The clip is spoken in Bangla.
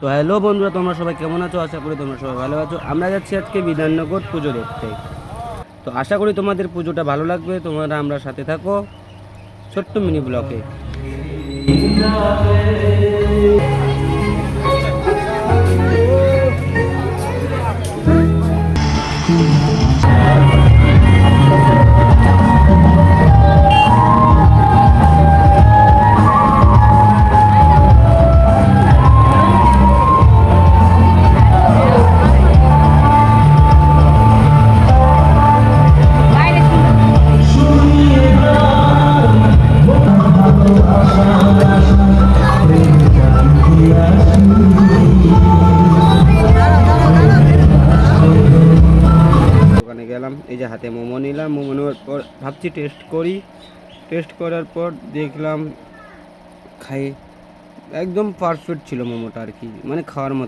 তো হ্যালো বন্ধুরা, তোমরা সবাই কেমন আছো? আশা করি তোমরা সবাই ভালো আছো। আমরা যাচ্ছি আজকে বিধাননগর পুজো দেখতে। তো আশা করি তোমাদের পুজোটা ভালো লাগবে। তোমরা আমরা সাথে থাকো ছোট্ট মিনি ব্লকে। দোকানে গেলাম, এই যে হাতে মোমো নিলাম। মোমো নেওয়ার পর ভাবছি টেস্ট করি। টেস্ট করার পর দেখলাম খাই, একদম পারফেক্ট ছিল মোমোটা আর কি, মানে খাওয়ার মতো।